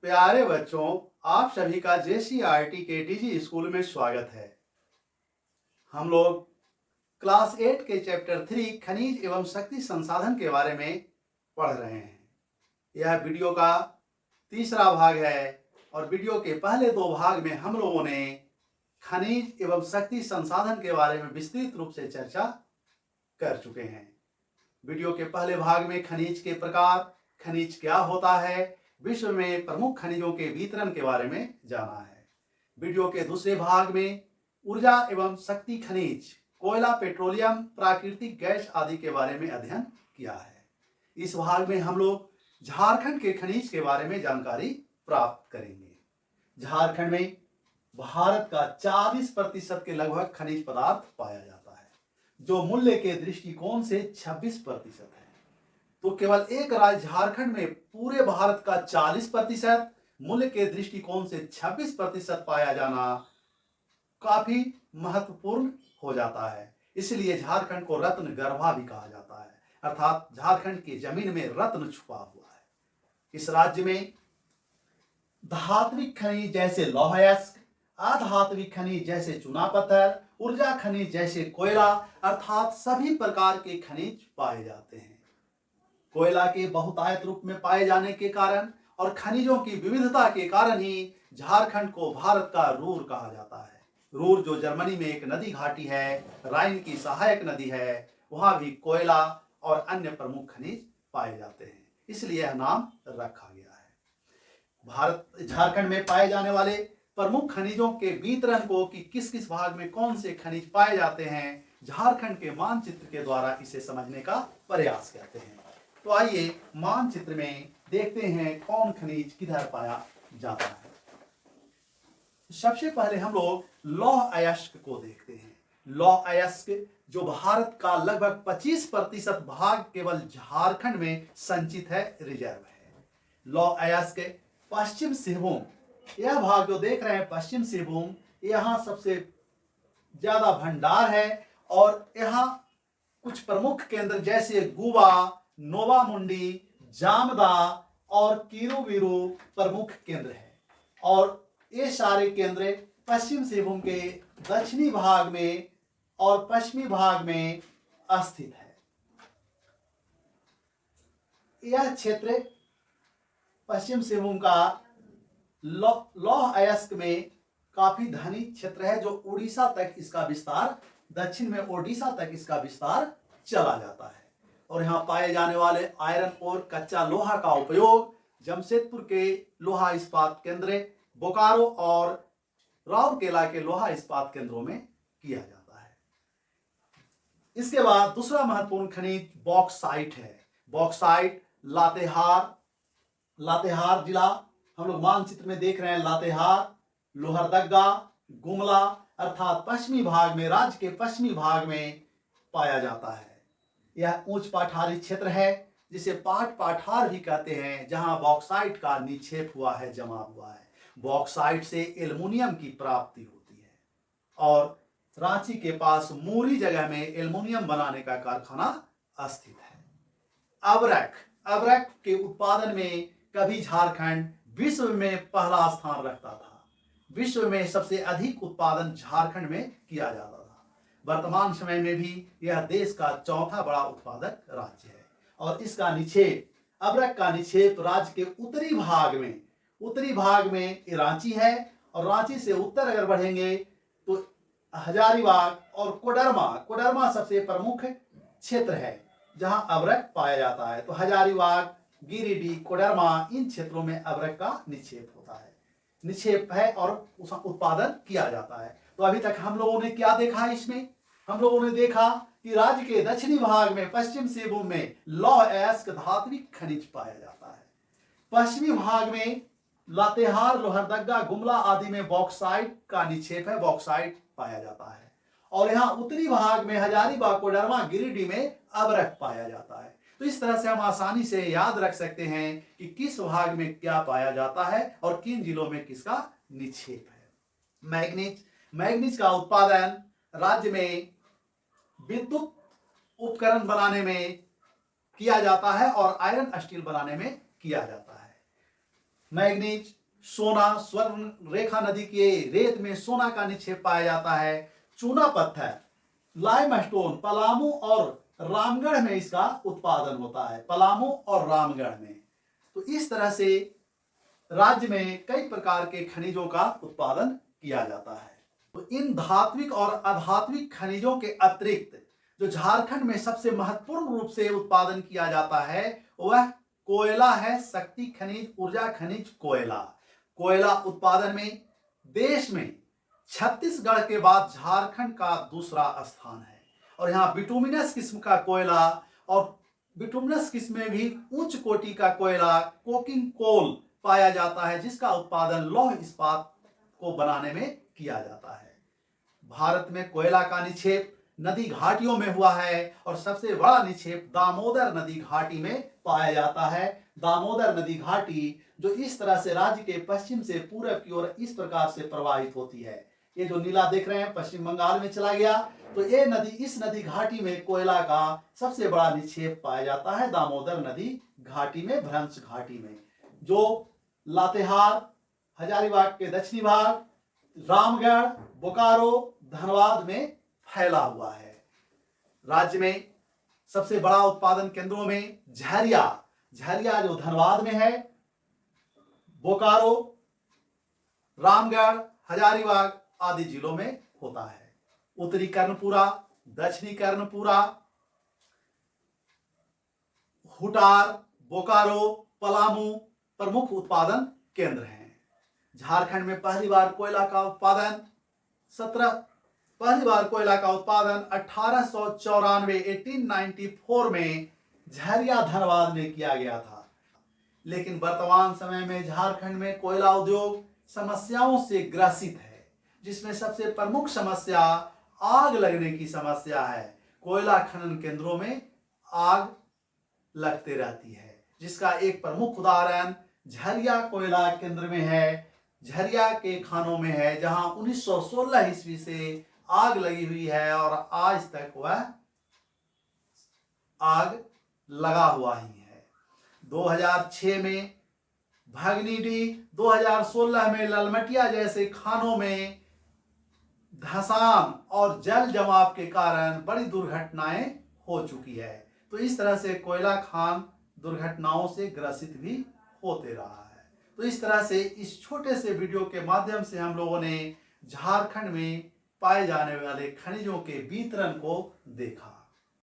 प्यारे बच्चों, आप सभी का JCRT के DG स्कूल में स्वागत है। हम लोग क्लास 8 के चैप्टर 3 खनिज एवं शक्ति संसाधन के बारे में पढ़ रहे हैं। यह वीडियो का तीसरा भाग है और वीडियो के पहले दो भाग में हम लोगों ने खनिज एवं शक्ति संसाधन के बारे में विस्तृत रूप से चर्चा कर चुके हैं। वीडियो के पहले भाग में खनिज के प्रकार, खनिज क्या होता है, विश्व में प्रमुख खनिजों के वितरण के बारे में जाना है। वीडियो के दूसरे भाग में ऊर्जा एवं शक्ति खनिज, कोयला, पेट्रोलियम, प्राकृतिक गैस आदि के बारे में अध्ययन किया है। इस भाग में हम लोग झारखंड के खनिज के बारे में जानकारी प्राप्त करेंगे। झारखंड में भारत का 40% के लगभग खनिज पदार्थ पाया जाता है, जो मूल्य के दृष्टिकोण से 26% है। तो केवल एक राज्य झारखंड में पूरे भारत का 40%, मूल्य के दृष्टिकोण से 26% पाया जाना काफी महत्वपूर्ण हो जाता है। इसलिए झारखंड को रत्न गर्भा भी कहा जाता है, अर्थात झारखंड की जमीन में रत्न छुपा हुआ है। इस राज्य में धात्विक खनिज जैसे लौह अयस्क, अधात्विक खनिज जैसे चूना पत्थर, ऊर्जा खनिज जैसे कोयला, अर्थात सभी प्रकार के खनिज पाए जाते हैं। कोयला के बहुतायत रूप में पाए जाने के कारण और खनिजों की विविधता के कारण ही झारखंड को भारत का रूर कहा जाता है। रूर जो जर्मनी में एक नदी घाटी है, राइन की सहायक नदी है, वहां भी कोयला और अन्य प्रमुख खनिज पाए जाते हैं, इसलिए यह नाम रखा गया है। झारखंड में पाए जाने वाले प्रमुख खनिजों के वितरण को कि किस किस भाग में कौन से खनिज पाए जाते हैं, झारखंड के मानचित्र के द्वारा इसे समझने का प्रयास करते हैं। तो आइए मानचित्र में देखते हैं कौन खनिज किधर पाया जाता है। सबसे पहले हम लोग लौह अयस्क को देखते हैं। लौह अयस्क जो भारत का लगभग 25% भाग केवल झारखंड में संचित है, रिजर्व है। लौह अयस्क पश्चिम सिंहभूम, यह भाग जो देख रहे हैं पश्चिम सिंहभूम, यहाँ सबसे ज्यादा भंडार है और यहाँ कुछ प्रमुख केंद्र जैसे गुबा, नोवामुंडी, जामदा और किरुबिरु प्रमुख केंद्र है और ये सारे केंद्र पश्चिम सिंहभूम के दक्षिणी भाग में और पश्चिमी भाग में स्थित है। यह क्षेत्र पश्चिम सिंहभूम का लौह अयस्क में काफी धनी क्षेत्र है, जो उड़ीसा तक इसका विस्तार, दक्षिण में ओडिशा तक इसका विस्तार चला जाता है। और यहाँ पाए जाने वाले आयरन और कच्चा लोहा का उपयोग जमशेदपुर के लोहा इस्पात केंद्र, बोकारो और राउरकेला के लोहा इस्पात केंद्रों में किया जाता है। इसके बाद दूसरा महत्वपूर्ण खनिज बॉक्साइट है। बॉक्साइट लातेहार जिला, हम लोग मानचित्र में देख रहे हैं, लातेहार, लोहरदगा, गुमला अर्थात पश्चिमी भाग में, राज्य के पश्चिमी भाग में पाया जाता है। यह उच्च पठारी क्षेत्र है, जिसे पाट पाठार भी कहते हैं, जहां बॉक्साइट का निक्षेप हुआ है, जमा हुआ है। बॉक्साइट से एल्युमिनियम की प्राप्ति होती है और रांची के पास मूरी जगह में एल्युमिनियम बनाने का कारखाना स्थित है। अबरक के उत्पादन में कभी झारखंड विश्व में पहला स्थान रखता था। विश्व में सबसे अधिक उत्पादन झारखंड में किया जाता था। वर्तमान समय में भी यह देश का चौथा बड़ा उत्पादक राज्य है और इसका निक्षेप, अबरक का निक्षेप राज्य के उत्तरी भाग में रांची है और रांची से उत्तर अगर बढ़ेंगे तो हजारीबाग और कोडरमा सबसे प्रमुख क्षेत्र है जहां अबरक पाया जाता है। तो हजारीबाग, गिरिडीह, कोडरमा, इन क्षेत्रों में अबरक का निक्षेप है और उसका उत्पादन किया जाता है। तो अभी तक हम लोगों ने क्या देखा इसमें? हम लोगों ने देखा कि राज्य के दक्षिणी भाग में पश्चिम सिंहभूम में लौह अयस्क धात्विक खनिज पाया जाता है। पश्चिमी भाग में लातेहार, लोहरदगा, गुमला आदि में बॉक्साइट का निक्षेप है, बॉक्साइट पाया जाता है। और यहाँ उत्तरी भाग में हजारीबाग, कोडरमा, गिरिडीह में अबरक पाया जाता है। तो इस तरह से हम आसानी से याद रख सकते हैं कि किस भाग में क्या पाया जाता है और किन जिलों में किसका निक्षेप है। मैग्नीज का उत्पादन राज्य में विद्युत उपकरण बनाने में किया जाता है और आयरन स्टील बनाने में किया जाता है। मैग्नीज, सोना, स्वर्ण रेखा नदी के रेत में सोना का निक्षेप पाया जाता है। चूना पत्थर, लाइमस्टोन, पलामू और रामगढ़ में इसका उत्पादन होता है, पलामू और रामगढ़ में। तो इस तरह से राज्य में कई प्रकार के खनिजों का उत्पादन किया जाता है। तो इन धात्विक और अधात्विक खनिजों के अतिरिक्त जो झारखंड में सबसे महत्वपूर्ण रूप से उत्पादन किया जाता है वह कोयला है। शक्ति खनिज, ऊर्जा खनिज कोयला। कोयला उत्पादन में देश में छत्तीसगढ़ के बाद झारखंड का दूसरा स्थान है। और यहाँ बिटुमिनस किस्म का कोयला और बिटुमिनस किस्म में भी उच्च कोटि का कोयला कोकिंग कोल पाया जाता है, जिसका उत्पादन लौह इस्पात को बनाने में किया जाता है। भारत में कोयला का निक्षेप नदी घाटियों में हुआ है और सबसे बड़ा निक्षेप दामोदर नदी घाटी में पाया जाता है। दामोदर नदी घाटी जो इस तरह से राज्य के पश्चिम से पूरब की ओर इस प्रकार से प्रवाहित होती है। ये जो नीला देख रहे हैं पश्चिम बंगाल में चला गया, तो ये नदी, इस नदी घाटी में कोयला का सबसे बड़ा निक्षेप पाया जाता है दामोदर नदी घाटी में, भ्रंश घाटी में, जो लातेहार, हजारीबाग के दक्षिणी भाग, रामगढ़, बोकारो, धनबाद में फैला हुआ है। राज्य में सबसे बड़ा उत्पादन केंद्रों में झरिया जो धनबाद में है, बोकारो, रामगढ़, हजारीबाग आदि जिलों में होता है। उत्तरी कर्णपुरा, दक्षिणी कर्णपुरा, हुटार, बोकारो, पलामू प्रमुख उत्पादन केंद्र हैं। झारखंड में पहली बार कोयला का उत्पादन 1894 में झरिया धनबाद में किया गया था। लेकिन वर्तमान समय में झारखंड में कोयला उद्योग समस्याओं से ग्रसित है, जिसमें सबसे प्रमुख समस्या आग लगने की समस्या है। कोयला खनन केंद्रों में आग लगते रहती है, जिसका एक प्रमुख उदाहरण झरिया कोयला केंद्र में है, झरिया के खानों में है, जहां 1916 ईस्वी से आग लगी हुई है और आज तक वह आग लगा हुआ ही है। 2006 में भगनीडीह, 2016 में ललमटिया जैसे खानों में धंसान और जल जमाव के कारण बड़ी दुर्घटनाएं हो चुकी है। तो इस तरह से कोयला खान दुर्घटनाओं से ग्रसित भी होते रहा है। तो इस तरह से इस छोटे से वीडियो के माध्यम से हम लोगों ने झारखंड में पाए जाने वाले खनिजों के वितरण को देखा।